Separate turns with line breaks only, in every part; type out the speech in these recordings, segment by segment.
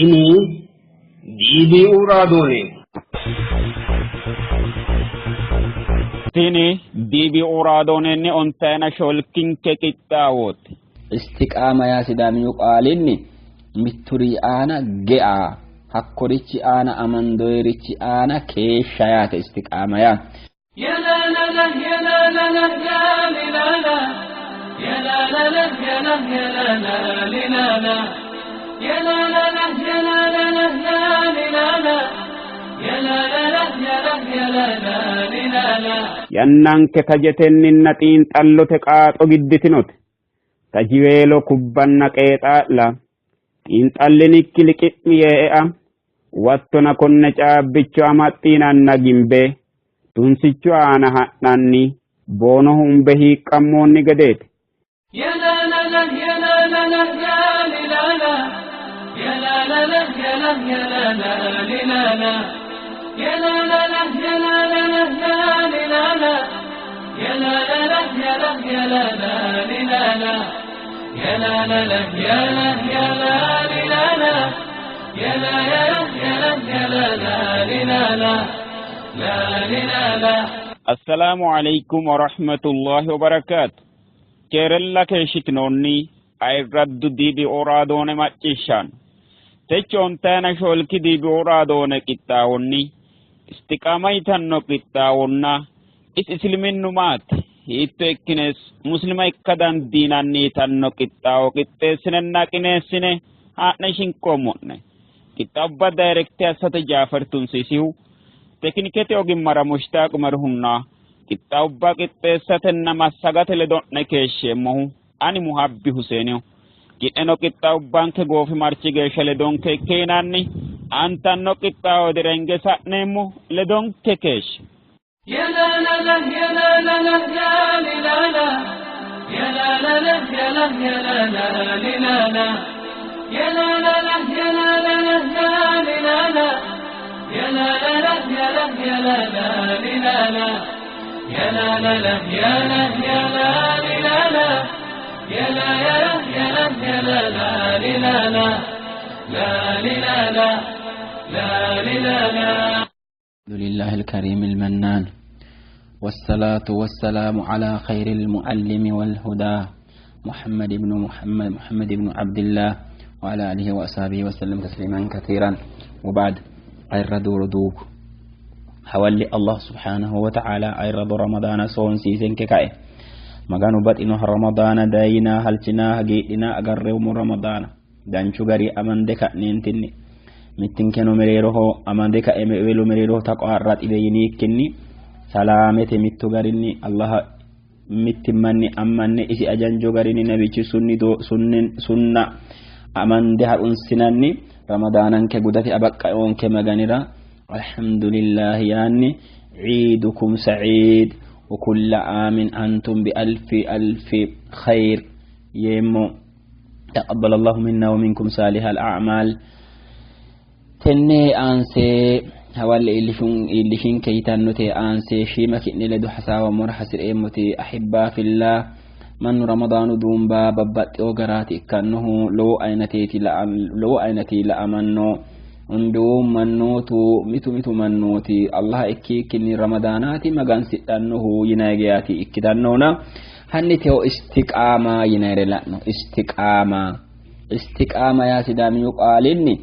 ini diibi uraadone
tini diibi uraadonenni ontena sholkinke qittaawot
istiqaama yaa sidaamiyu qaalinni mitturi aana ge'a hakkorichi aana amandoyrichi aana keesha yaate istiqaama yaa
ya la la la ya la la la ya la la ya la la la ya la la la la la ya la la la ya la la la ya la la ya la la la ya la la la
yannanke kajetenninna xiinxallote qaaxo gidditinote tajiweelo kubbanna qeexaa'la xiinxallinikki liqi'mi yee'a wattona konne caabbicho amaxxiinanna gimbe tunsicho aana ha'nanni boono humbe hiiqqammoonni gedeeti
ya la la la ya la la la ya la ya la la la ya la la ya la la la ya la la la ya la la la ya la la ya la la la ya la ya la la ya la la
assalamu alaykum wa rahmatullahi wa barakatuh kerella keeshitnoonni ayraddu diibi oraadone macciishaan techoon taana sholki diibi oraadone qixxaawonni istiqaamaytanno qixxaawonna isliminnumaat hiitto ikkines muslima ikka dandiinanniitanno qixxaawo qixxeessinenna qineessine haa'ne shinkoommo'ne qixxaabba daayirekte assate jaafar tunsiisihu teknikete ogimmara mushtaaq marhunnaa qixxaabba qixxeessatenna massagate ledo'ne keeshsheemmohu ani muhabbi huseeniyo qixxeno qixxaabbanke goofi marchi geeshsha ledonke keenanni antanno qixxaawo direnge sa'neemmo ledonke keeshshe
ya la la la ya la la la ya la ya la la la ya la la ya la la la ya la la la ya la la ya la la ya la la la ya la ya la la ya la la
الحمد لله الكريم المنان والصلاة والسلام على خير المعلم والهدى محمد بن عبد الله وعلى آله وأصحابه وسلم تسليما كثيرا وبعد عرض ردوك حوالي الله سبحانه وتعالى عرض رمضان صون سيسن كاي مغانو بطنه رمضان داينا هلچنا هجينا أقرر رمضان دانشو غري أمن دكا نينتني mittin keno mereeroho amande ka welo mereeroho taqarrat ideyni kenni salamete mitto garinni allah mittimmanni ammanne isi ajanjo garinni nabici sunna amande harun sinanni ramadanan ke gudati abaqqa on ke maganira alhamdulillah yani عيدكم سعيد وكل عام أنتم بألف خير يمو تقبل الله منا ومنكم صالح الأعمال tenne anse hawal ilishin kaytannote anse shima kinne ledu hasawa mor hasir emoti ahibba fillah man ramadanu dumba babbat ogarati kannuhu lo aynati la amanno undu mannotu mitu mannoti allah ekki kinni ramadanati magan siddannuhu yinagiyati ikkidannona hanni teo istiqama yinare la'no istiqama ya sidami qalinni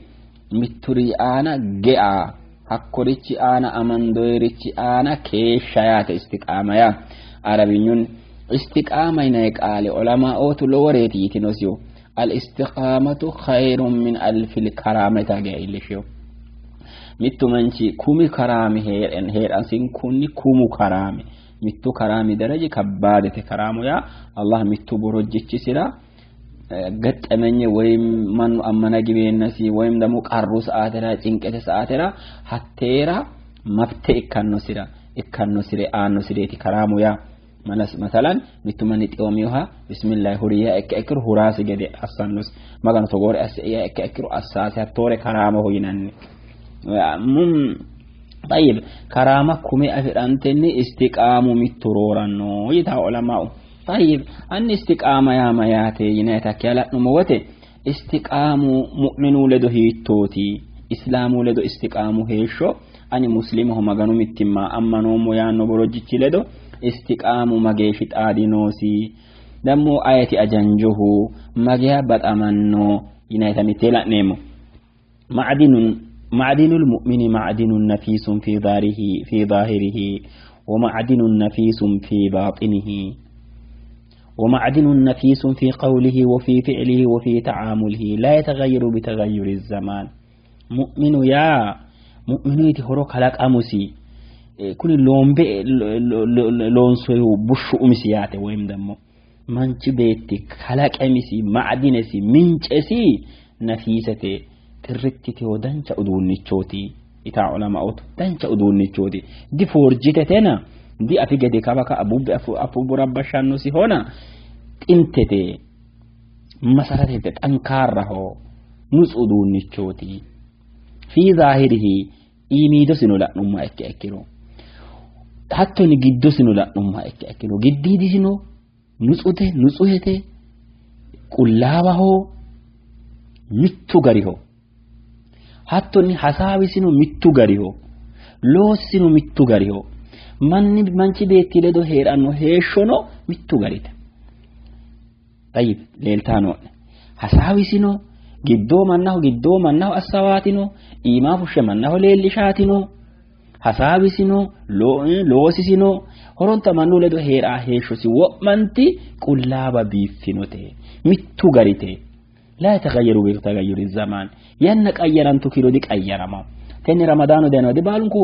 mitturi aana ge'a hakkorichi aana amandoyrichi aana keesha yaate istiqaama yaa arabiyyun istiqaama inay qaale ulama ootu lowareeti yitinosyo al istiqamatu khayrun min alfil karamata ga'ilishyo mittu manchi kumi karami heeran sin kunni kumu karami mittu karami daraji kabbadete karamu ya allah mittu borojjichisira ገጠመኝ ወይም ማን አመና ግቤነሲ ወይም ደሞ ቀሩ ሰዓተራ ጭንቀተ ሰዓተራ ሀቴራ መፍተ ኢካኖ ሲራ አኖ ሲሬቲ ከራሙያ ማለስ መሰላን ሚቱመን ጢዮሚውሃ ቢስሚላህ ሁሪያ እከክር ሁራስ ገደ አሳኑስ ማጋን ተጎር አስያ እከክሩ አሳሳ ቶሬ ከራማ ሆይናን ሙም طيب كرامه كومي افرانتني استقامو مترورانو يتا علماء طيب ان استقامه يا مياتي ينيتك يلا نموته istiqaamu mu'minuu ledo hiittooti islaamuu ledo istiqaamu heeshsho ani muslimaho maganu mittimmaa ammanoomo yaanno borojjichi ledo istiqaamu mageeshi xaadinoosi dammo ayati ajanjohu magea baxamanno yinaytamitte la'neemmo معدن المؤمن معدن نفيس في ظاهره ومعدن نفيس في باطنه ومعدن نفيس في قوله وفي فعله وفي تعامله لا يتغير بتغير الزمان مؤمن يتهرق خلق أمسي كل لون سويه بشو أمسياته ويم دمو منش بيتك خلق أمسي معدنسي منشسي نفيسته ترتتي ودنچ أدونيچوتي إتا علماء دنچ أدونيچوتي دي فورجيتتنا دي أفيق دي كابك أبو بربشان نسي هنا انتتي مسارتك أنكاره نس أدونيچوتي في ظاهره إيميدو سنو لا نما أكيرو حتى نجدو سنو لا نما أكيرو جديدي سنو نسوته كلابه متو غريهو hattonni hasaabisino mittu gariho loossino mittu gariho manchi beetti ledo heeranno heeshshono mittu garite tayyib leeltaano hasaabisino giddoo mannaho assawaatino iimaa fushshe mannaho leellishaatino hasaabisino loosisino horonta mannu ledo heeraa heeshshosi wo'manti qullaaba biiffinote mittu garite لا يتغيروا بتغير الزمان ينك أيران تكيلو ديك أيرما تاني رمضان دينو دي بالنكو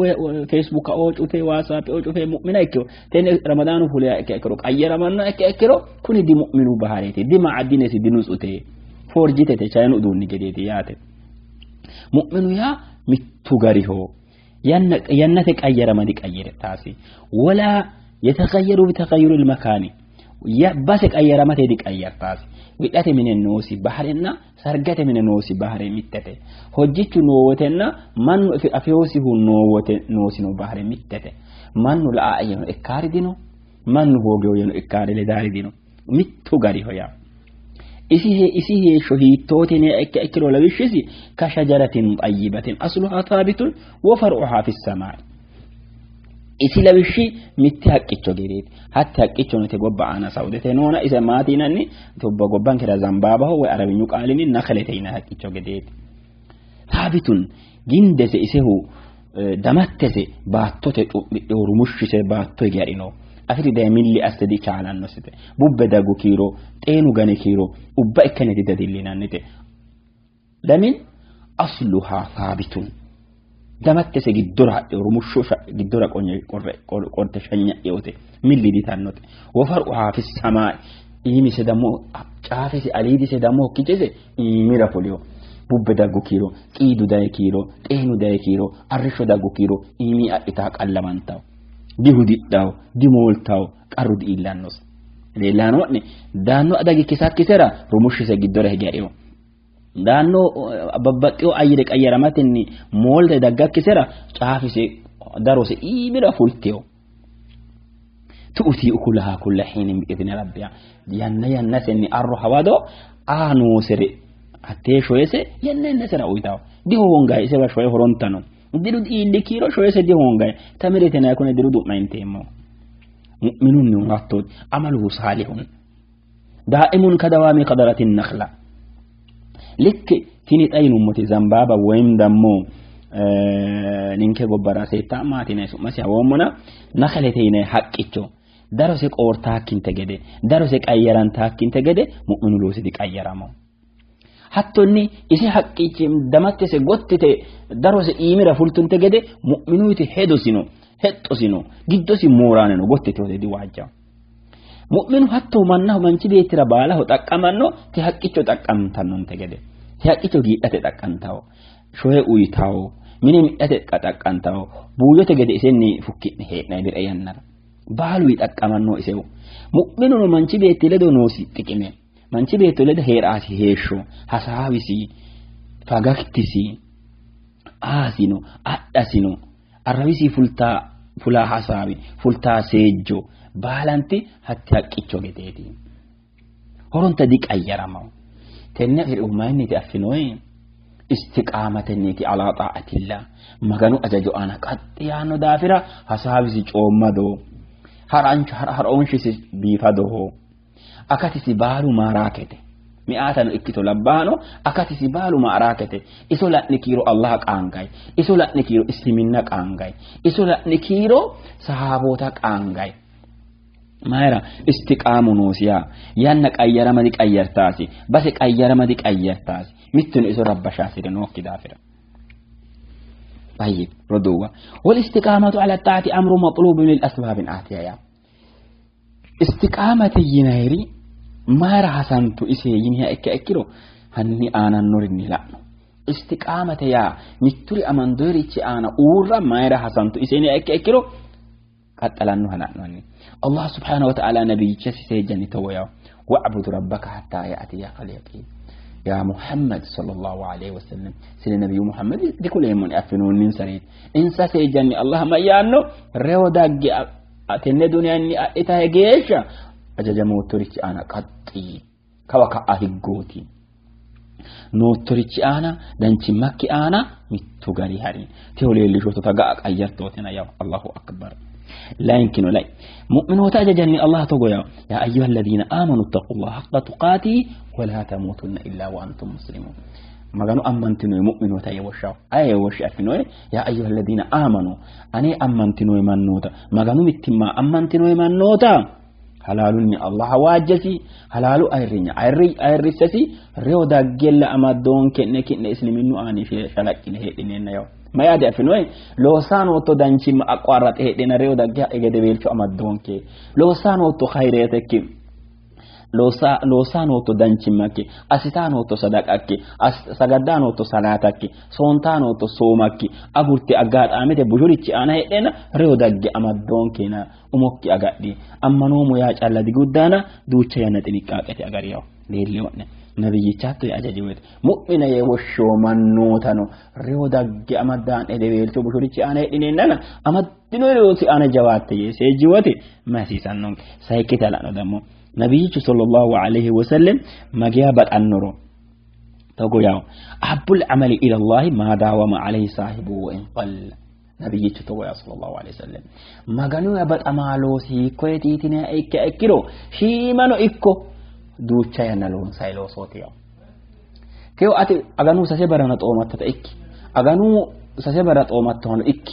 فيسبوك أوج وفي واتساب أوج وفي مؤمنة إكيو تاني رمضان فولي أكيكرو أيرما أكيكرو كوني دي مؤمنو بهاريتي دي معدينتي دي نوسوتي فورجيتي شاينو دوني جديدياتي مؤمنو يا متغريهو ينتك أيرما ديك أيرتاسي ولا يتغير بتغير المكان يباسك أيرما ديك أيرتاسي ويأتي من النوسي بحرنا سرقت من النوسي بحر متته هجيت نووتنا من في أفيوسه نوسي نو بحر متته من لا أينو إكاردينو من هو جوينو إكارد لداردينو متو غاري هيا إسيه شهيد توتني أكلو لبشيسي كشجرة طيبة أصلها ثابت وفرعها في السماء isi labishi mitti haqqicho gereeti hatti haqqicho nuti gobba ana saudete noona isa maatinanni tobba gobban kira zambabaho way arabinyu qaalini nakhaleteyna haqqicho gereeti thabitun gindese isehu damattese baattote cubbidhe rumushise baatto gadhino afiri da milli astadi chaalanno site bubbe dagu kiiro xeenu gane kiiro ubba ikkaneti dadillinannite lamin asluha thabitun damattese giddora rumusho giddora qorte shanya yote milli ditannote wafaruha fi samaa imi se damo caafese alidi se damo kijese mira folio bubbe dagu kiiro qiidu daye kiiro xeenu daye kiiro arrisho dagu kiiro imi adita qallamantaw dihudiddaw dimoltaw qarrud illannos leelanoonni daanno adagi kisera rumushise giddora hegadhiyo daanno babbaxxio ayyire qayyaramatinni moolde daggakkisera caafise darose iimira fulteyo tu'ti ukulaha kulla hinin bi'idhni rabbiha yanna senni arro hawado aanosere attee shoyese yanna sera uytaw di hongay iseba shoye horontano diru indi kiro shoyese di hongay tamirete na yakune diru du'maintemo mu'minun ngatto amaluhu salihun da'imun kadawami qadaratin nakhla لك تيني أي نموت زنبابا ويم دمو نينك غبرا سيتا ما تيني سمسيا ومنا نخلتين حق إتشو دارسك أورتاكين تجده دارسك أيران تاكين تجده مؤمن لوسدك أيرامو حتى إني إسي حق إتشم دمت سجوتة دارس إيميرا فلتون تجده مؤمنوتي هدوسينو جدوسي مورانو قوتة دي واجا مؤمن حتى منه من تبي ترى باله تكمنه تحقيقه تكمنتنون تجده تحقيقه جيت تكمنتاو شويه ويتاو مني تكمنتاو بوجو تجده إسني فكين هي نادر أياننا بالو يتكمنه إسوا مؤمن من تبي تلده نوسي تكمن من تبي تلده هير آسي هيشو حسابيسي فقاكتسي آسينو أسينو الرئيسي فلا حسابي فلتا سيجو بالانتي حتى حقيقه جديدي هرونتا ديك ايرامو تنفر أماني تأفنوين استقامتني على طاعة الله مغانو أجاجو أنا قد يانو دافرة حسابي أمدو هر أونشي بيفادو أكاتي سبالو ما راكته مئاتن إكتو لبانو أكاتي سبالو ما راكته إسو لا نكيرو الله كانغاي إسو لا نكيرو إسلامنا كانغاي إسو لا نكيرو صحابوتا كانغاي مايرا استقامو نوسيا يانك أيرا مدك أيرتاسي بسك أيرا مدك أيرتاسي متن إسو رب شاسر نوكي دافرة طيب ردوة والاستقامة على الطاعة أمر مطلوب من الأسباب آتية استقامة ينايري ما رحسنت إسيينها إكيرو هني أنا نورني لأنو استقامة يا متري أمان دوريتي أنا أورا ما رحسنت إسيينها إكيرو قد ألانو هنأنوني الله سبحانه وتعالى نبي جسي سيجاني تويا واعبد ربك حتى يأتيك اليقين يا محمد صلى الله عليه وسلم سيدنا نبي محمد دي كل يوم أفنون من سريد إنسا سيجاني الله ما يانو ريو داقي أتنى دنيا أني إتاهجيشا أجاجا موتوريتي أنا قطي كوكا أهيقوتي نوتوريتي أنا دانتي مكي أنا متوغاري هاري تيولي اللي شوتو تقاك أيرتوتنا يا الله أكبر لا يمكن لا مؤمن وتأججني الله تقول يا أيها الذين آمنوا اتقوا الله حق تقاته ولا تموتن إلا وأنتم مسلمون ما قالوا أمنتنوا مؤمن وتأيوشوا أي وشأفنوا يا أيها الذين آمنوا أني أمنتنوا من نوتا ما قالوا متما أمنتنوا من نوتا حلالني الله واجسي حلال أيرني أيرسسي ريو داجل أمدون كنك إسلامينو أني في شلك إنه يوم ما يادي أفنوي لو سانو تو دانشي ما أقوارات دينا ريو داجا إجد بيلشو أمدون كي لو سانو تو خيريتك لو سانو تو دانشي ماكي أسيتانو تو صدقاكي سجدانو تو صلاتكي سونتانو تو سوماكي أبورتي أقاد آمده بجوريتي أنا هيدنا ريو داجا أمدون كينا أموكي أقادي أما نومو ياج الله دي قدانا دوچا ينتنكاكتي أقاريو ليلي وقنا نبي چاتو أجاجوت مؤمن يوشو من نوتانو ريو داجا أمدان إدويلتو بجوريتي أنا هيدنا أمدنو ريوتي أنا جواتي سيجواتي ما سيسانون سايكتا لأنو دمو نبي صلى الله عليه وسلم ما جابت النور تقول يا أحب العمل إلى الله ما داوم عليه صاحبه وإن قل نبي صلى الله عليه وسلم ما قالوا يبت أمالو سيكويتي تنا إكو شيمانو إكو دوچا ينالون سايلو صوتي كيو أتي أغانو سسيبرانت أومات تتأك أغانو سسيبرانت أومات تهانو إك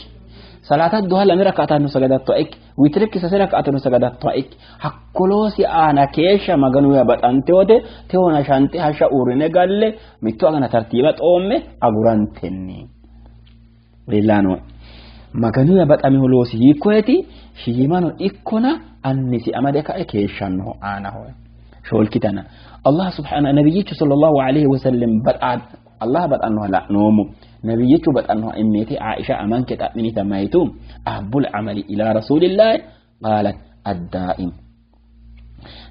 صلاة الدوها لم ركعتان سجدت طائك ويترك سسركعتان سجدت طائك حكولوسي أنا كيشا مغنو يبت أنتوته تيونا شانتي هشا أوريني قال لي ميتو أغانا ترتيبات أمي أغران تني ليلانو مغنو يبت أميهولوسي يكويتي شيمانو إكونا أنسي أمدك كيشا نهو أنا هو شول كتانا الله سبحانه نبيك صلى الله عليه وسلم بدأ الله بدأ أنه لا نومو نبيك بدأ أنه إميتي عائشة أمانك تأمني تمايتم أحب العمل إلى رسول الله قالت الدائم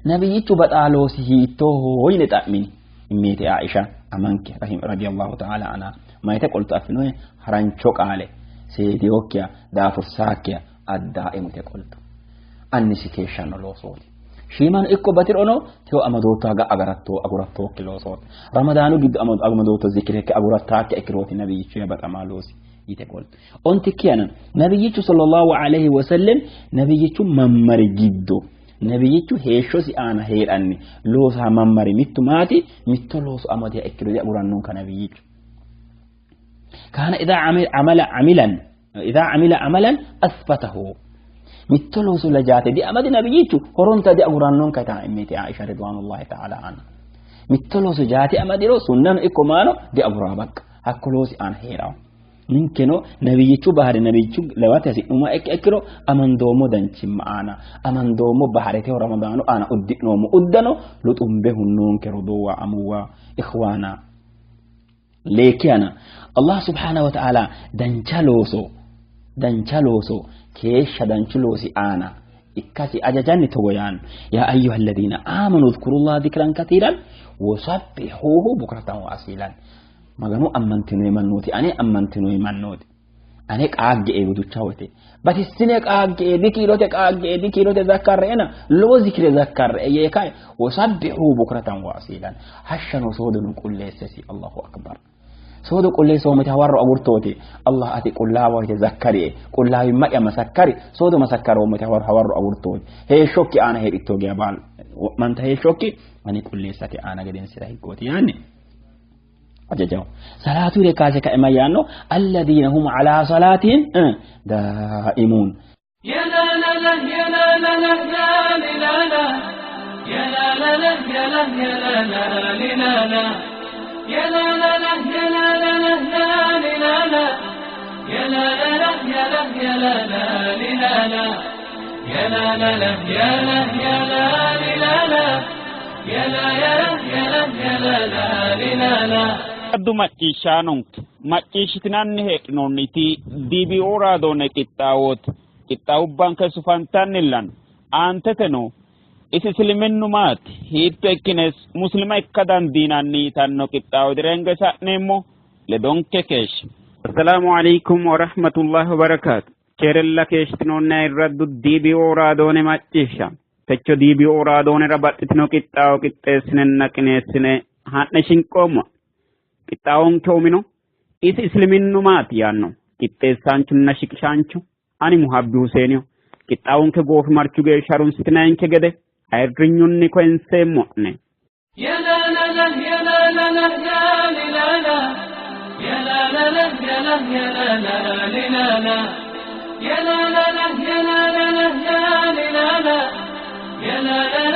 نبيك بدأ لوسيه وين تأمني إميتي عائشة أمانك رضي الله تعالى عنها ما يتقول تأفنوه هرانشوك عليه سيدي وكيا دافر ساكيا الدائم تقولت أنسي كيشان لو صوتي شيمان إكو باتر أنو تيو أمدوتا أغراتو كيلو صوت رمضانو جد أمدوتا ذكرك أغراتاك إكروت نبي شيبت أمالوسي يتقول أنت كيانا نبي صلى الله عليه وسلم نبي ممر جدو نبي هيشوسي أنا هير أني لوسها ممر متو ماتي متو لوس أمدي إكروت أغرانون كنبي كان إذا عمل عملا أثبته متلو سلجات دي أمد نبيتو هرونتا دي أغرانون كتا إميتي عائشة رضوان الله تعالى عنها متلو سجاتي أمد رو سنن إكمانو دي أغرابك هكولوسي آن هيراو ممكنو نبيتو بحر نبيتو لواتي أما إكرو أمن دومو دنشي معانا أمن دومو بحرتي ورمضانو أنا أدنومو أدنو لطم بهنون كردوا أموا إخوانا ليكيانا الله سبحانه وتعالى دنشالوسو كيش دنشلوسي أنا إكاسي أجاجاني تويان يا أيها الذين آمنوا اذكروا الله ذكرا كثيرا وسبحوه بكرة وأصيلا ما قالوا أمنتنوا يمنوتي أنا أمنتنوا يمنوتي ane qaagge buduchawte batisine qaagge dikilote zakkarena lo zikre zakkar yekai wasabbihu bukratan wa asilan hashan wasodun kullessi Allahu akbar sodo kulle so mata warro aburtote Allah ati kullawa te zakkari kullawi ma'a masakkari sodo masakkaro mata warro aburtote he shokki ana he dittoge abal man ta he shokki mani kulle sati ana gaden sira higoti yani ajajaw salatu re kaje ka emayano alladhina hum ala salatin daimun
ya la la la ya la la la ya la ya la la ya la la ya la يا لا لا لا يا لا لا لا يا لا لا يا لا يا لا يا لا لا لا يا لا يا لا يا لا يا لا يا لا
addu macciishshaanonke macciishshitinanni hee'noonniti dibi oraadoone qixxaawubbanke sufantannillan aanteteno isi isliminnu maati hiitto ikkines muslima ikka dandiinanni tanno qixxaawdirenge sa'neemmo ledonke keesh assalaamu alaykum wa rahmatullahi wa barakaatu keerella keeshitinoonna irraddu dibi oraadoone macciishsha techo dibi oraadoonera baxxitino qixxaawo qixxeessinenna qineessine haa'ne shinqoommo qixxaawonke umino isi isliminnu maati yaanno qixxeessaanchunna shiqishaanchu ani muhabbi huseeniyo qixxaawonke goofi marchu geeshsha harunsitinayinke gede ayirrinyunni koenseemmo'ne
ya la la la ya la la la ya la la la ya la la ya la ya la ya la la ya la la la ya la la ya la ya la ya la la ya la la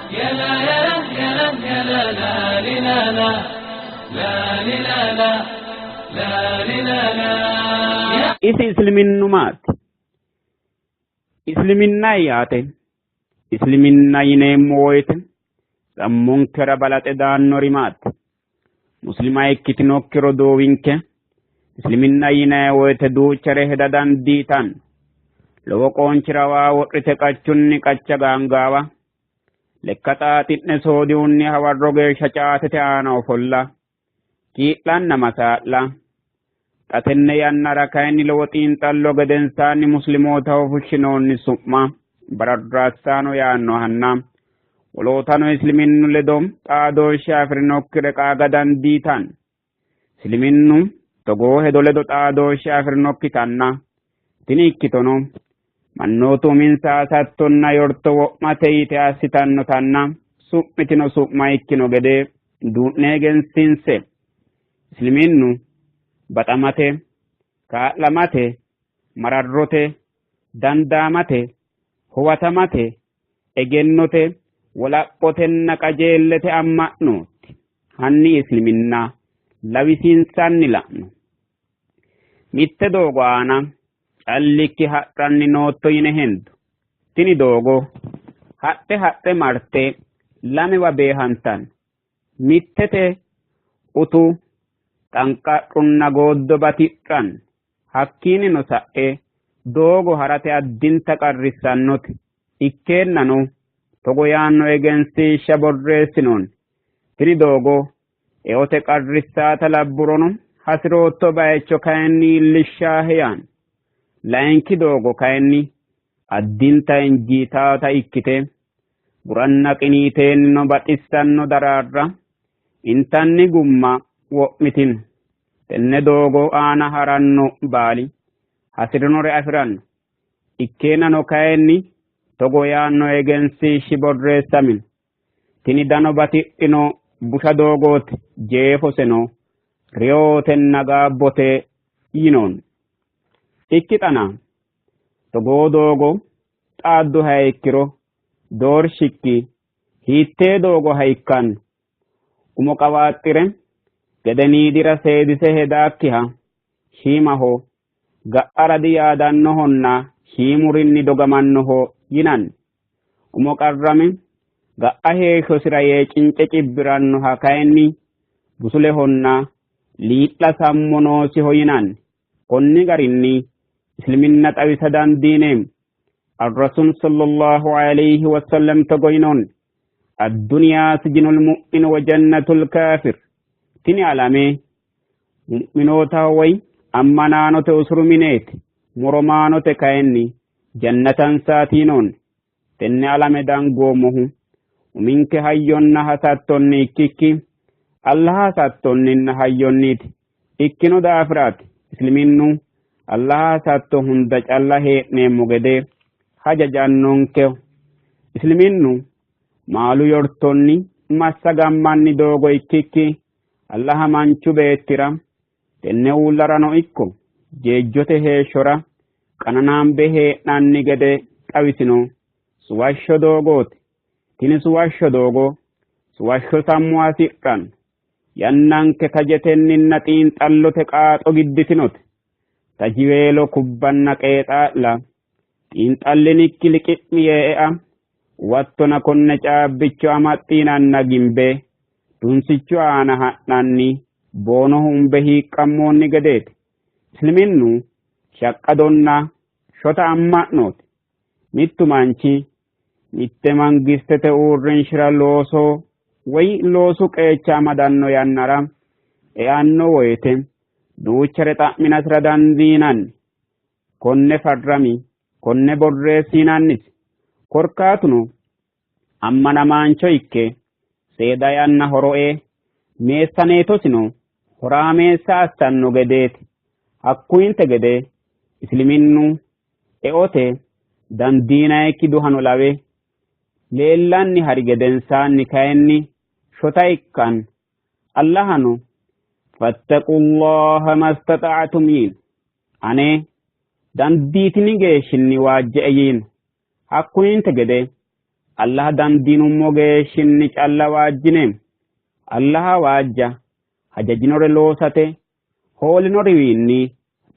ya la ya la ya la ya la ya la ya la
isi isliminnu maati isliminna yaate isliminna yineemmo woyte sammunkera balaxe daannori maati muslima ikkitinokkiro doowinke isliminna yinayi woyte duuchare heda dandiitan lowo qoonchira waa wodhite qachunni qacha gaangaawa lekka xaaxi'ne soodiunni hawarro geeshsha caatete aana ofolla kiidhanna masaa'la xatenne yannara kayinni lowo xiinxallo gedensaanni muslimootaho fushshinoonni su'ma bararraassaano yaanno hanna wolootano isliminnu ledo xaadooshshe afirinokkire qaaga dandiitan isliminnu togoo hedo ledo xaadooshshe afirinokkitanna tini ikkitono mannootu uminsa hasattonna yorto wo'mate yite assitannotanna su'mitino su'ma ikkino gede duu'ne egensiinse isliminnu baxamate kaa'lamate mararrote dandaamate huwatamate egennote wolaphotenna qajeellete amma'nooti hanni isliminna lawisiinsanni la'no mitte doogo aana callikki hadhanni nootto yine hendo tini doogo hadhe marte lamewa beehantan mittete utu xanqadhunna gooddo batidhan hakkiinino sa'e doogo harate addinta qarrissannote ikkeennano togo yaanno egensiishsha borreessinoonni tini doogo eote qarrissaata labburono hasirootto bayicho kayinni illishshaahe yaanno layinki doogo kayinni addinta injiitaata ikkite buranna qiniiteennino baxissanno daraarra intanni gumma wo'mitino tenne doogo aana haranno baali hasirinore afiranno ikkeennano kayinni togo yaanno egensiishshi borreessamino tini dano batidhino busha doogooti jeefoseno reyootenna gaabbote yinoonni ikkixana togoo doogo xaaddu hayikkiro doorshikki hiittee doogo hayikkanno umo qawaaxxire gedeniidira seedise hedaakkiha shiimaho ga'ara diyaadannohonna shiimurinni dogamannoho yinanni umo qarrame ga'a heeshshosira yee cince cibbirannoha kayinni busulehonna liidha sammonoosiho yinanni konni garinni isliminna xawisa dandiineem الرسول صلى الله عليه وسلم تقولون الدنيا سجن المؤمن وجنة الكافر تني علامي مؤمنوتا وي أما نانو تأسر منيت مرمانو تكايني جنة ساتينون تني علامي دانقومه ومنك هايون هساتوني كيكي الله هساتوني هايونيت ikkino daafiraati isliminnu Allah satto hunda calla hee'neemmo gede hajajannonke isliminnu maalu yortonni massagammanni doogo ikkikki Allah manchu beettira tenne uullarano ikko jeejjote heeshshora qananaambe hee'nanni gede xawisino suwashsho doogooti tini suwashsho doogo suwashsho sammu hasidhanno yannanke tajetenninna xiinxallote qaaxo gidditinote tajiweelo kubbanna qeexaa'la xiinxallinikki liqi'mi yee'a wattona konne caabbicho amaxxiinanna gimbe dunsicho aana ha'nanni boono humbe hiiqqammoonni gedeeti isliminnu shaqqadonna shota amma'nooti mittu manchi mitte mangistete uurrinshira loosoo way loosu qeecha amadanno yannara eanno woyte duuchare xa'minasira dandiinanni konne farrami konne borreessinannisi korkaatuno ammanamaancho ikke seeda yanna horo'e meessaneetosino horaameessa assanno gedeeti hakkuyinte gede isliminnu eote dandiinayikki duhano lawe leellanni hari gedensaanni kayinni shota ikkan allahanu fattaqullaha mastata'tum yiin ane dandiitini geeshshinni waajje'e yiin hakkuyinte gede allah dandiinummo geeshshinni calla waajjineem allaha waajja hajajinore loosate hoolinoriwiinni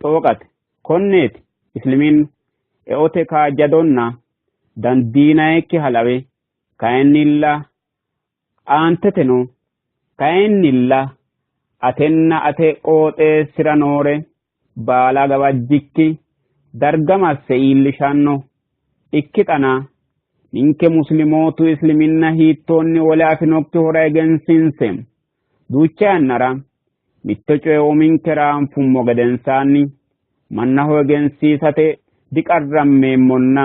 xooqate konneeti islimin eote kaajjadonna dandiinayikki halawe kayennilla aanteteno kayennilla atenna ate qooxeessira noore baala gawajjikki dargamasse iillishanno ikkixana ninke muslimootu isliminna hiittoonni wole afinokki hora egensiinseem duucha yannara mitto coye uminkera anfummo gedensaanni mannaho egensiisate diqarrammeemmonna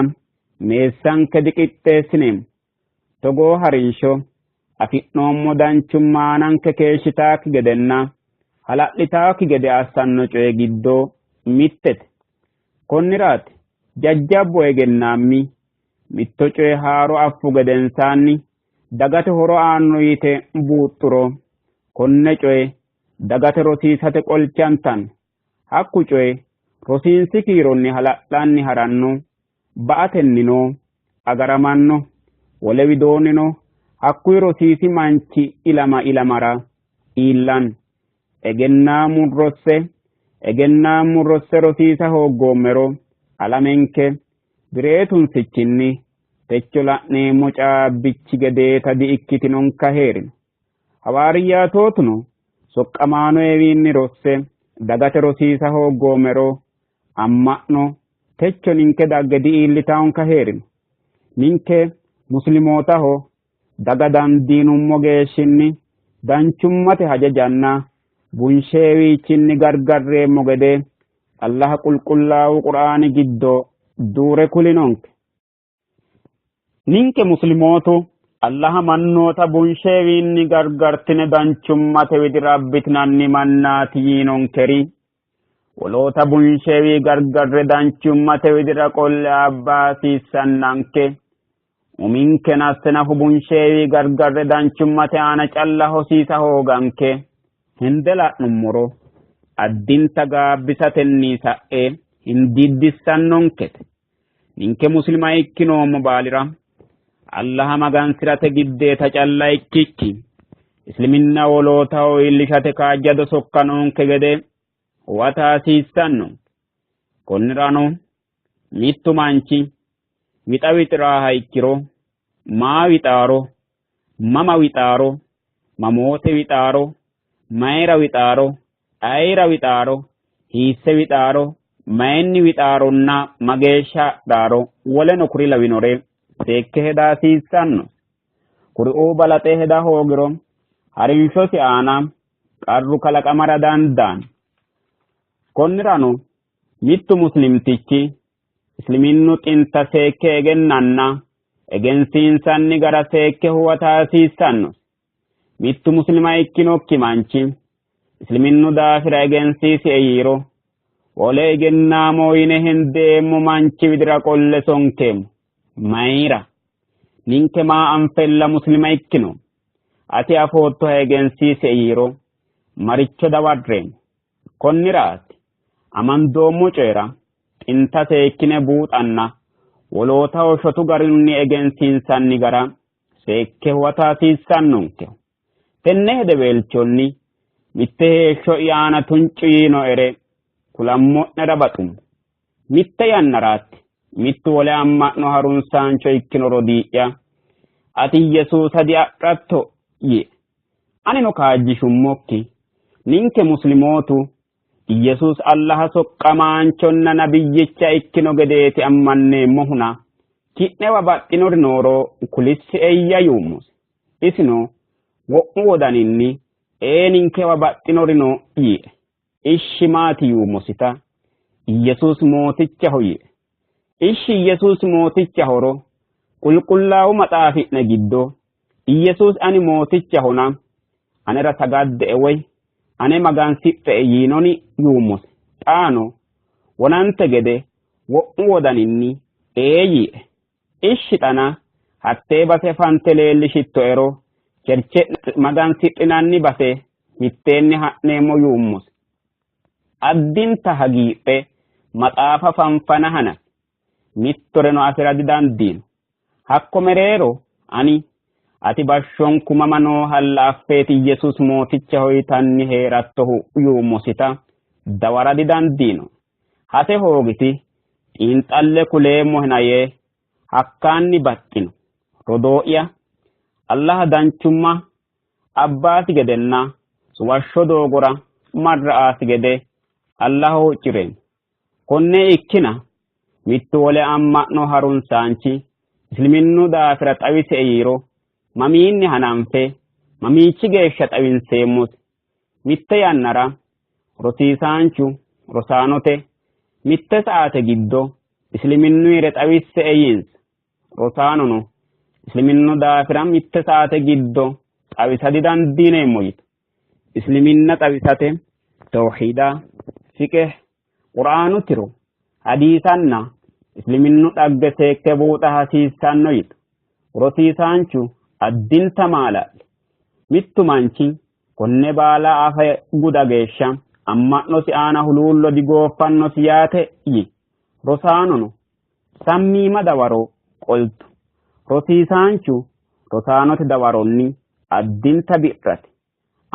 meessanke diqixxeessineem togoo harinsho afi'noommo danchummaananke keeshshitaakki gedenna hala'litaakki gede assanno coye giddoo mittete konniraati jajjabbo egennaammi mitto coye haaro affu gedensaanni dagate horo aanno yite buuxxuro konne coye dagate rosiisate qolchantan hakku coye rosiinsi kiironni hala'lanni haranno ba'atennino agaramanno wole widoonnino hakkuyi rosiisi manchi ilamara iillan egennaamun rosse rosiisa hooggoommero alamenke bireetunsichinni techo la'neemmo caabbichi gedeeta di''ikkitinonka heerino hawaariyaatootuno soqqamaanuewiinni rosse dagate rosiisa hooggoommero amma'no techo ninke dagge di''iillitaonka heerino ninke muslimootaho daga dandiinummo geeshshinni danchummate hajajanna bunsheewiichinni gargarreemmo gede allaha qulqullaawu qur'aani giddo duure kulinonke ninke muslimootu allaha mannoota bunsheewiinni gargartine danchummate widira abbitinanni mannaati yiinonkeri woloota bunsheewii gargarre danchummate widira qolle abbaasiissannanke uminke nastenafu bunsheewii gargarre danchummate aana calla hosiisa hooganke hinde la'nummoro addinta gaabbisatenni sa'e hindiddissannonkete ninke muslima ikkinoommo baalira allaha magansirate giddeeta calla ikkikki isliminna wolootaho iillishate kaajjado sokkanonke gede huwata hasiissanno konnirano mittu manchi wixa wixiraaha ikkiro maa wixaaro mama wixaaro mamoote wixaaro mayira wixaaro ayira wixaaro hiisse wixaaro mayinni wixaaronna mageeshsha dhaaro woleno kuri lawinore seekke heda hasiissanno kuri'uu balatee heda hoogiro harinshosi aana qarru kalaqamara dandaan konniranu mittu muslimtichi isliminnu xinta seekke egennanna egensiinsanni gara seekke huwataasiissanno mittu muslima ikkinokki manchi isliminnu daafira egensiisi eyiiro wole egennaamoo yine hendeemmo manchi widira qolle sonkeemmo mayira ninke maa anfella muslima ikkino ati afootto egensiisi eyiiro maricho dawadreemmo konniraati amandoommo coyra xinta seekkine buuxanna woloota shotu garinni egensiinsanni gara seekke huwataasiissannonke tenne hedeweelchonni mitte heeshsho yaana tuncuyiino ere kulammo'nera baxum mitte yannaraatti mittu wole amma'no harunsaancho ikkinoro dii'ya ati yesuusa di'adhatto yee anino kaajjishummokki ninke muslimootu yesuus allaha soqqamaanchonna nabiyyicha ikkino gedeeti ammanneemmo huna ki'newa baxxinori nooro kulissi eyya yuummose isino wo'mu wodaninni ninkewa baxxinori no yee ishshi maati yuummosita yesuus mootichaho yee ishshi yesuus mootichahoro qulqullaawu maxaafi'ne giddo yesuus ani mootichahona anera sagadde'e woy ane magansi'e yiinoni yuummose xaano wonante gede wo'mu wodaninni yee ishshi xana hattee base fante leellishitto ero cherche magansi'inanni base mitteenni ha'neemmo yuummose addinta hagiidhe maxaafa fanfana hana mittoreno afira didandiino hakko mereero ani ati bashshonkumama noo hallaaffeeti yesuus mooticha hoyitanni heerattohu yuummosita dawara didandiino hate hoogiti xiinxalle kuleemmo hina yee hakkaanni baxxino rodoo'ya allaha danchumma abbaasi gedenna suwashsho doogora marra'aasi gede allaha huuccireemmo konne ikkina mittu wole amma'no harunsaanchi isliminnu daafira xawise eyiiro mamiinni hananfe mamiichi geeshsha xawinseemmosi mitte yannara rosiisaanchu rosaanote mitte sa'ate giddo isliminnuire xawisse eyinsa rosaanono isliminnu daafira mitte sa'ate giddo xawisa didandiineemmo yito isliminna xawisate tawhiida fiqh qur'aanu tiro hadiisanna isliminnu dhagge seekke buuxa hasiissanno yito rosiisaanchu addinta maala'le mittu manchi konne baala afa guda geeshsha amma'nosi aana huluullo digooffannosi yaate yi rosaanono sammiima dawaro qoltu rosiisaanchu rosaanote dawaronni addinta bi'rate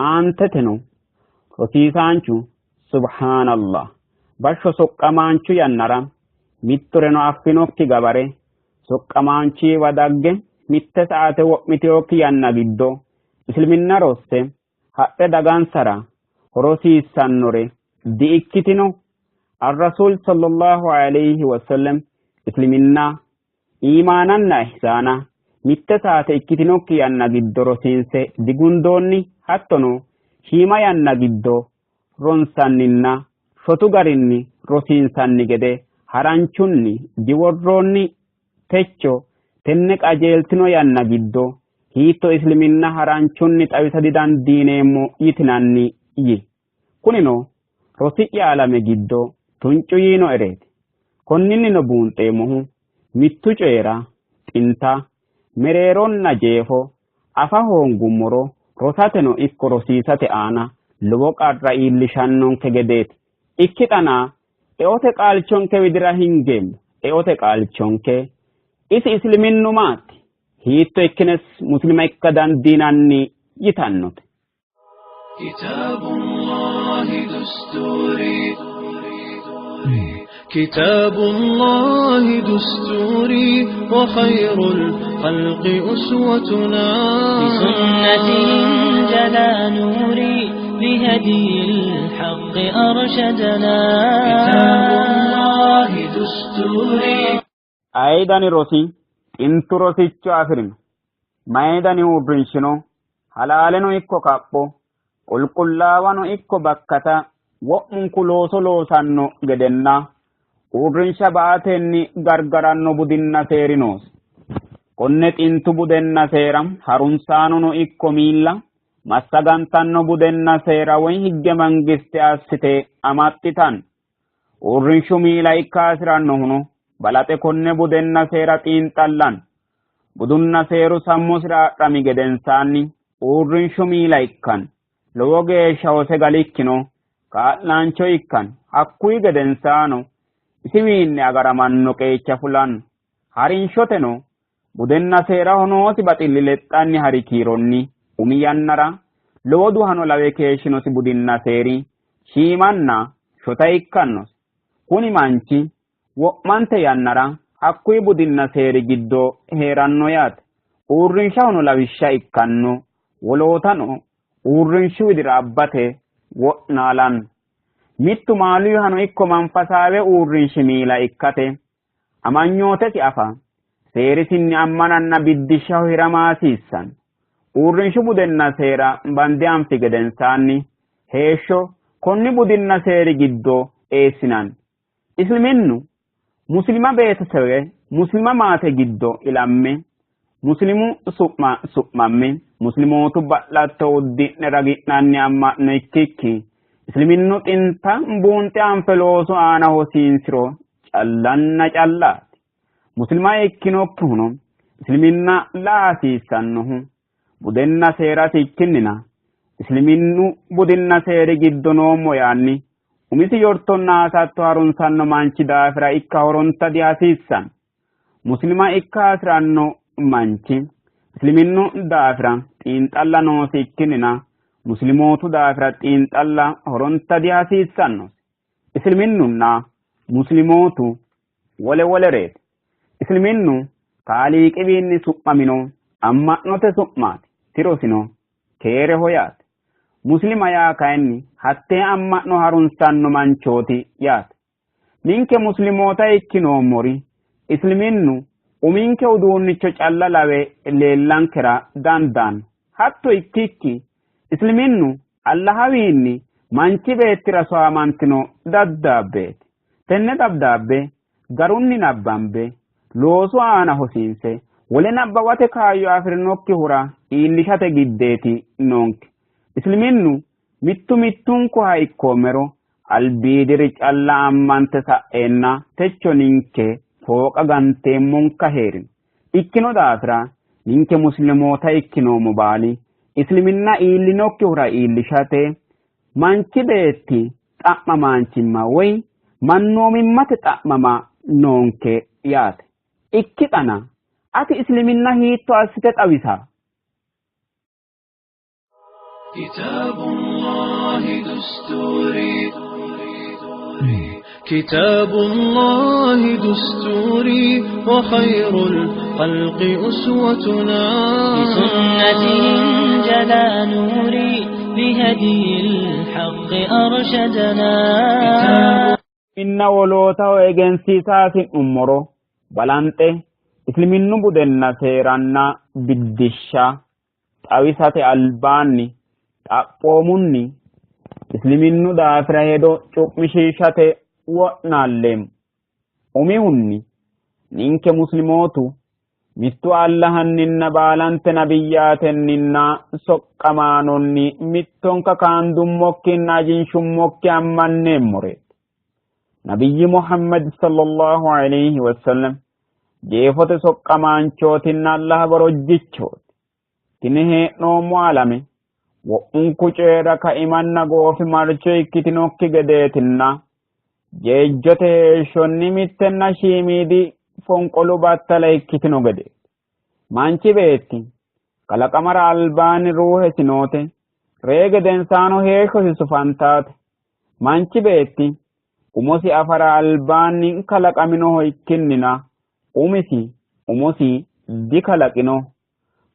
aanteteno rosiisaanchu subhaanallah bashsho soqqamaanchu yannara mittoreno affinokki gabare soqqamaanchiiwa dagge mitte sa'ate wo'miteokki yanna giddo isliminna rosse hadhe dagansara horosiissannore di'ikkitino ar-rasuul sallallahu alayhi wasallam isliminna iimaananna ihsaana mitte sa'ate ikkitinokki yanna giddo rosiinse digundoonni hattono shiima yanna giddo ronsanninna shotu garinni rosiinsanni gede haranchunni diworroonni techo tenne qajeeltino yanna giddo hiitto isliminna haranchunni xawisa didandiineemmo yitinanni yi kunino rosi'ya alame giddo tuncuyiino ereeti konninni no buunxeemmohu mittu coyra xinta mereeronna jeefo afa hoongummoro rosateno ikko rosiisate aana lowo qarra iillishannonke gedeeti ikkixanaa eote qaalchonke widira hingeemmo eote qaalchonke isi isliminnu maati hiitto ikkines muslima ikka dandiinanni yitannote
كتاب الله دستوري وخير الخلق أسوتنا
بسنته جلا نوري بهدي الحق أرشدنا
كتاب الله دستوري
أيضا رسي انت رسيتش آخرين maydani uurrinshino halaaleno ikko kapho qulqullaawano ikko bakkata wo'munku looso loosanno gedenna uurrinsha ba'atenni gargaranno budinna seeri noosi. Konne xintu budenna seera harunsaanono ikko miilla massagantanno budenna seera woy higge mangiste assite amaxxitan uurrinshu miila ikkaasirannohuno balaxe konne budenna seera xiinxallan budunna seeru sammusira adhami gedensaanni uurrinshu miila ikkan lowo geeshsha hose galikkino kaa'laancho ikkan hakkuyi gedensaano isiwiinni agaramanno qeecha fulanno harinshoteno budenna seera honoosi baxilli lexxanni hari kiironni umi yannara lowo duhano lawe keeshshinosi budinna seeri shiimanna shota ikkannosi. Kuni manchi wo'mante yannara hakkuyi budinna seeri giddo heeranno yaate. Uurrinshahono lawishsha ikkanno wolootano uurrinshu widira abbate wo'naalanno. Mittu maaluyhano ikko manfasaawe uurrinshi miila ikkate amanyootesi afa seerisinni ammananna biddishshaho hiramaasiissan. Uurrinshu budenna seera bande anfi gedensaanni heeshsho konni budinna seeri giddo eessinan. Isliminnu muslima beetesewe muslima maate giddo ilamme muslimu su'mamme muslimootu ba'latto uddi'ne ragi'nanni amma'no ikkikki isliminnu xinta buunxe anfe loosu aana hosiinsiro callanna callaati. Muslima ikkinokkihuno isliminna laasiissannohu budenna seera sikkinnina isliminnu budinna seeri giddo noommo yaanni umisi yortonna hasatto harunsanno manchi daafira ikka horonta dihasiissan. Muslima ikka hasiranno manchi isliminnu daafira xiinxalla noosi ikkinnina muslimootu daafira xiinxalla horonta dihasiissanno. Isliminunna muslimootu wolereeti. Isliminnu kaaliiqiwiinni su'mamino amma'note su'maati. Tirosino keereho yaate. Muslima yaa kayinni hattee amma'no harunsanno manchooti yaate. Ninke muslimoota ikkinoommori isliminnu uminke uduunnicho calla lawe leellankera dandaanno. Hatto ikkikki isliminnu allahawiinni manchi beettira soamantino dabdaabbeeti. Tenne dabdaabbe garunni nabbambe loosu aana hosiinse wole nabbawate kaayyo afirinnokkihura iillishate giddeeti noonke. Isliminnu mittu mittunku ha ikkoommero albiidiri calla ammante sa'eenna techo ninke fooqa ganteemmonka heerin. Ikkino daafira ninke muslimoota ikkinoommo baali isliminna iillinokkihura iillishate manchi beetti xa'mamaanchimma woy mannoomimmate xa'mama noonke yaate. Ikkixana ati isliminna hiitto assite xawisa?
كتاب الله دستوري كتاب الله دستوري وخير الخلق أسوتنا
بسنته انجلى نوري بهدي الحق أرشدنا
إن ولوتا وإجنسيسات أمره بلانته isliminnu budenna seeranna biddishsha xawisate albaanni xaphoomunni isliminnu daafira hedo cu'mishiishate wo'naalleemmo. Umihunni ninke muslimootu mittu allahanninna baalante nabiyyaatenninna soqqamaanonni mittonka kaandummokkinna ajinshummokki ammanneemmoreeti. Nabiyyi Muhammad sallallahu alayhi wasallam jeefote soqqamaanchootinna allaha borojjichooti. Tini hee'noommo alame wo'munku coyra ka'imanna goofi marcho ikkitinokki gedeetinna jeejjote heeshshonni mittenna shiimiidi fonqolu battala ikkitino gedeeti. Manchi beetti kalaqamara albaani ruuhesinoote ree gedensaano heeshshosi sufantaate. Manchi beetti umosi afara albaanni kalaqaminoho ikkinnina umosi dikalaqino.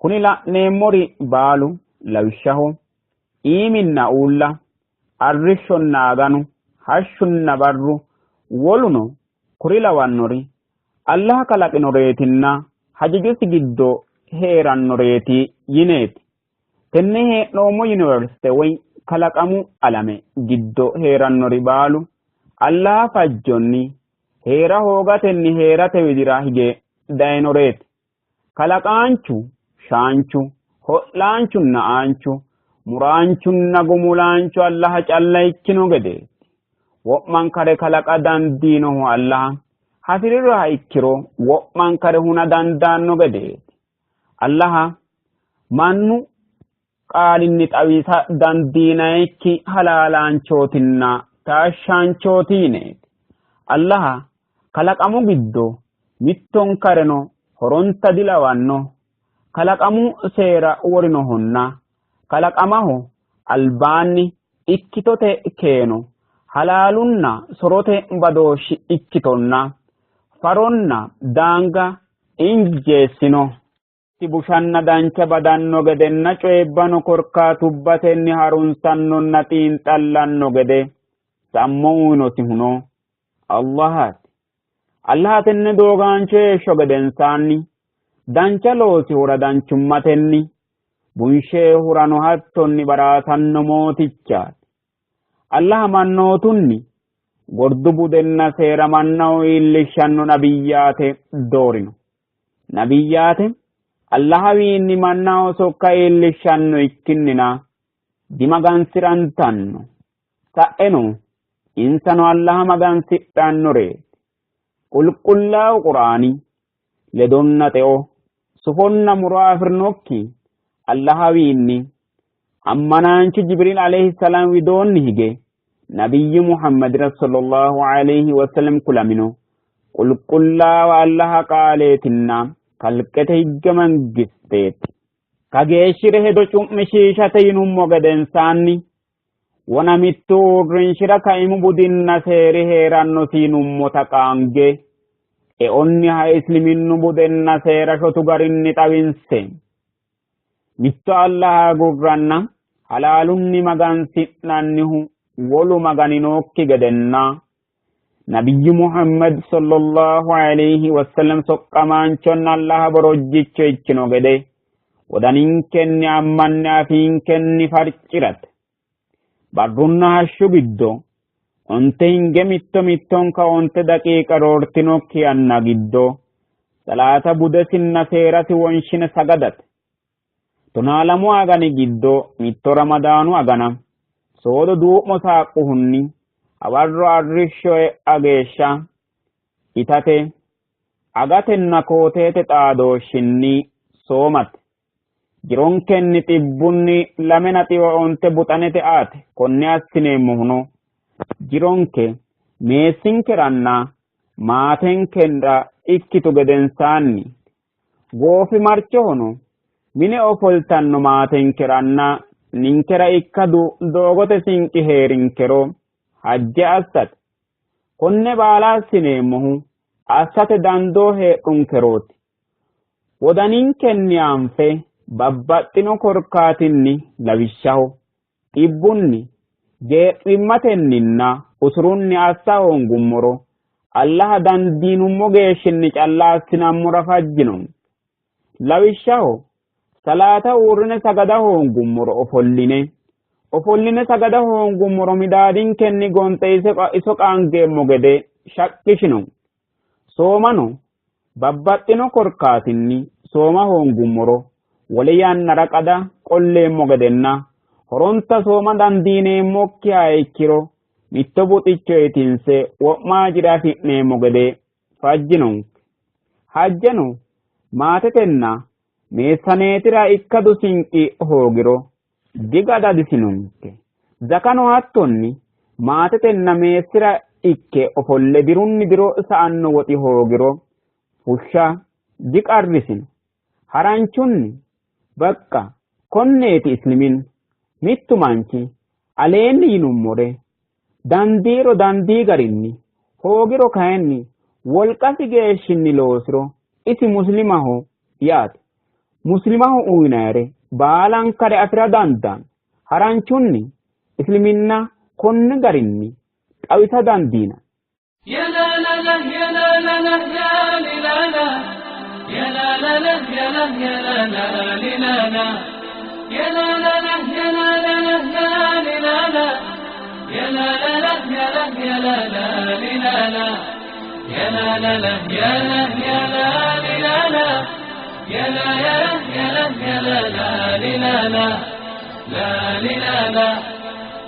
Kuni la'neemmori baalu lawishshaho iiminna uulla arrishshonna aganu hashshunna barru woluno kuri lawannori Allah kalaqinoreetinna hajajosi giddo heerannoreeti yineeti. Tenne heedhoomo yuuniversite woy kalaqamu alame giddo heerannori baalu Allah fajjonni heera hoogatenni heerate widira hige dayinoreeti. Kalaqaanchu shaanchu ho'laanchunna aanchu muraanchunna gumulaanchu Allah calla ikkino gedeeti. Wo'mankare kalaqa dandiinohu Allah hasirirra ikkiro wo'mankare huna dandaanno gedeeti. Allah mannu qaalinni xawisa dandiinayikki halaalaanchootinna taashaanchootiineeti. Allah kalaqamu giddo mittonkareno horonta dilawanno kalaqamu seera worinohonna kalaqamaho albaanni ikkitote keeno halaalunna sorote badooshi ikkitonna faronna daanga injeessino. Bushanna dancha badanno gedenna coyebbano korkaatubbatenni harunsannonna xiinxallanno gede sammuunosi huno Allahaati. Allah tenne doogaancho heeshsho gedensaanni dancha loosi hura danchummatenni bunshee hurano hattonni baraatanno mootichaati. Allah mannootunni gordu budenna seera mannahu iillishshanno nabiyyaate doorino. Nabiyyaate Allahawiinni mannaho sokka iillishshanno ikkinnina dimagansirantanno. Sa'eno insano Allah magansidhannoreeti. Qulqullaa'u Qur'aani ledonna xe'o sufonna muroo afirnokki Allahawiinni ammanaanchi Jibriil alayhi salaam widoonni hige nabiyyi Muhammad sallallahu alayhi wasallam kulamino qulqullaa'u Allah qaaleetinna kalqete higge mangisteeti. Kageeshshire hedo cu'mishiishate yinummo gedensaanni wona mittu uurrinshira kaimu budinna seeri heeranno siinummota qaange e'onni ha isliminnu budenna seera shotu garinni xawinse mitto Allah gurranna halaalunni magansi'nannihu wolu maganinokki gedenna Nabiyyi Muhammad sallallahu alayhi wasallam soqqamaanchonna Allah borojjicho ikkino gede wodaninkenni ammanni afiinkenni farcirate. Barrunna hashshu giddo onte hinge mittonka onte daqiiqa roortinokki yanna giddo salaata budesinna seerasi wonshine sagadate. Tonaalamu agani giddo mitto Ramadaanu agana soodo duu'mo saaqquhunni awarro arrishsho ageeshsha itate agatenna kooteete xaadooshshinni soomate. Jironkenni xibbunni lamena xiwa onte buxanete aate konne assineemmohuno jironke meessinkeranna maatenkenra ikkitu gedensaanni goofi marchohono mine ofoltanno maatenkeranna ninkera ikkadu doogote sinqi heerinkero hajje assate. Konne baala assineemmohu assate dandoo heedhunkerooti. Wodaninkenni anfe babbaxxino korkaatinni lawishshaho dhibbunni geedhimmatenninna usurunni assa hoongummoro Allah dandiinummo geeshshinni calla assinammora fajjinon. Lawishshaho salaata uurrine sagada hoongummoro ofolline sagada hoongummoro midaadinkenni gonxe iso qaangeemmo gede shaqqishinon. Soomano babbaxxino korkaatinni sooma hoongummoro wole yannara qada qolleemmo gedenna horonta sooma dandiineemmokki haa ikkiro mitto buxicho itinse wo'maa jira afi'neemmo gede fajjinonke. Hajjeno maatetenna meessaneetira ikkadu sinqi hoogiro digadadisinonke. Zakano hattonni maatetenna meessira ikke ofolle dirunni diro sa'anno woxi hoogiro fushsha diqarrisino. Haranchunni bakka konneeti islimin mittu manchi aleenni yinummore dandiiro dandii garinni hoogiro kayinni wolqasi geeshshinni loosiro isi muslimaho yaate. Muslimaho uyinayre baalankare afira dandaan. Haranchunni isliminna konne garinni xawisa dandiina.
Ya la la la ya la la la ya la la ya la la لا يا لا يا لا لا لا لا يا لا لا لا يا لا لا لا لا لا يا لا لا لا يا لا يا لا لا لا لا يا لا لا لا يا لا يا لا لا لا يا لا يا لا يا لا لا لا لا لا لا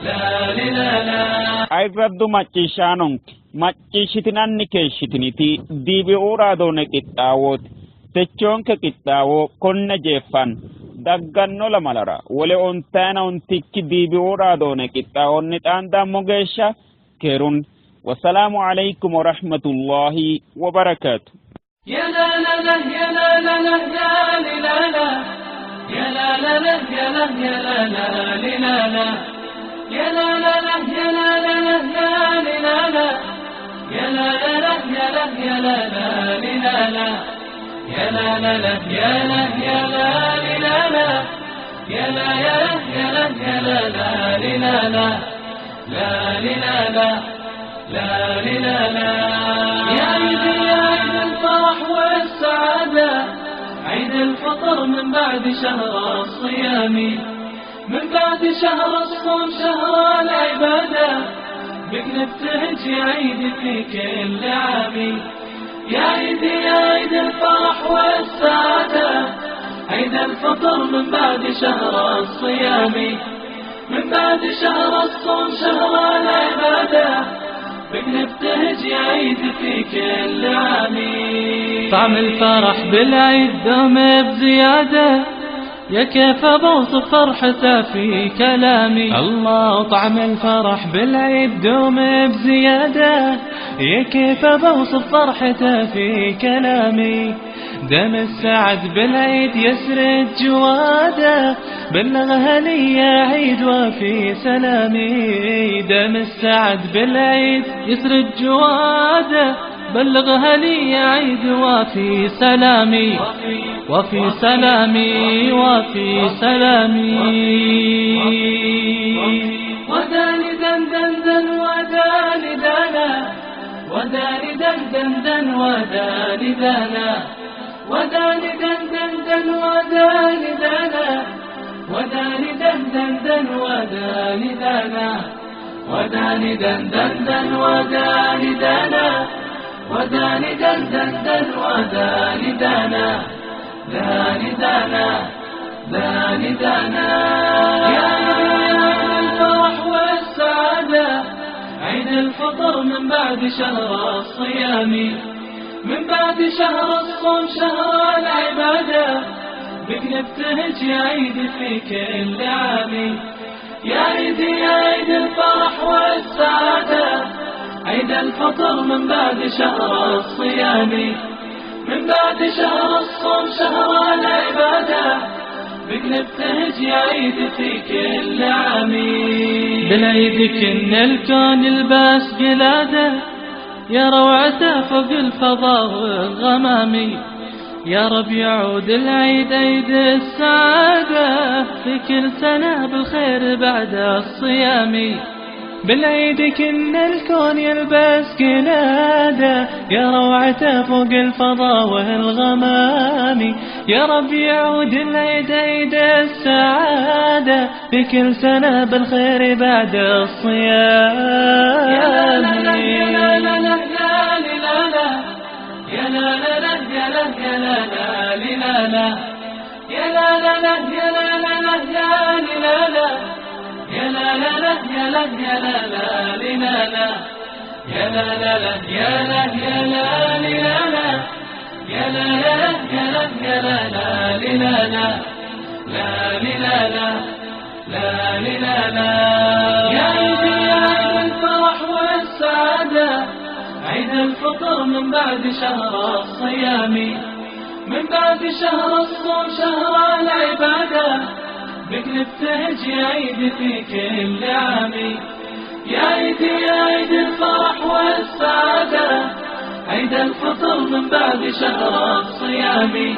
لا لا لا
Ayrraddu macciishshaanonke macciishshitinanni keeshshitiniti dibi'uuraadoone qixxaawooti techoonke qixxaawoo konne jeeffan dagganno lamalara wole ontayna ontikki dibi'uuraadoone qixxaawonni xaandammo geeshsha keerun wasalaamu alaykum warahmatullahi wabarakaatu
يا لا لا لا يا لا لا لا لا لا يا لا لا لا يا لا يا لا لا لا يا لا لا لا يا لا لا لا لا يا لا لا لا يا لا يا لا لا لا يا لا لا لا يا لا يا لا لا يا لا يا يا لا يا لا لا لا لا لا لا يا عيد يا عيد الفرح والسعادة عيد الفطر من بعد شهر الصيام من بعد شهر الصوم شهر العبادة بك نبتهج يا عيد في كل عام يا عيد يا عيد الفرح والسعادة عيد الفطر من بعد شهر الصيام من بعد شهر الصوم شهر العبادة بك نبتهج يا عيد في كل عام طعم الفرح بالعيد دوم بزيادة يا كيف بوصف فرحته في كلامي الله طعم الفرح بالعيد دوم بزيادة يا كيف بوصف فرحته في كلامي دم السعد بالعيد يسرد جواده بلغها لي يا عيد وفي سلامي دم السعد بالعيد يسرد جواده بلغها لي يا عيد وفي سلامي وفي سلامي وفي سلامي وداني دندن دن وداني دانا وداني دندن دن وداني دانا وداني دندن دن وداني دانا وداني دندن دن وداني دانا وداني دندن دن وداني دانا وداني دندن دن وداني دانا داني دانا داني دانا يا عيد الفرح والسعادة عيد الفطر من بعد شهر الصيام من بعد شهر الصوم شهر العبادة بك نبتهج يا عيد في كل عام يا عيد يا عيد الفرح والسعادة عيد الفطر من بعد شهر الصيام من بعد شهر الصوم شهر العبادة بك نبتهج يا عيد في كل عام بالعيد كن الكون يلبس قلادة يا روعته فوق الفضاء والغمام يا رب يعود العيد عيد السعادة في كل سنة بالخير بعد الصيام بالعيد كن الكون يلبس قلادة يا روعته فوق الفضاء والغمام يا رب يعود العيد عيد السعادة في كل سنة بالخير بعد الصيام يا لا لا لا يا لا لا لا يا لا لا لا يا لا يا لا لا يا لا لا لا يا لا لا لا يا لا لا لا يا لا يا لا لا يا لا لا لا يا لا يا لا يا لا يا لا يا لا لا يا عيد يا عيد الفرح والسعادة عيد الفطر من بعد شهر الصيام من بعد شهر الصوم شهر العبادة بك نبتهج يا عيد في كل عام يا عيد يا عيد الفرح والسعادة عيد الفطر من بعد شهر الصيام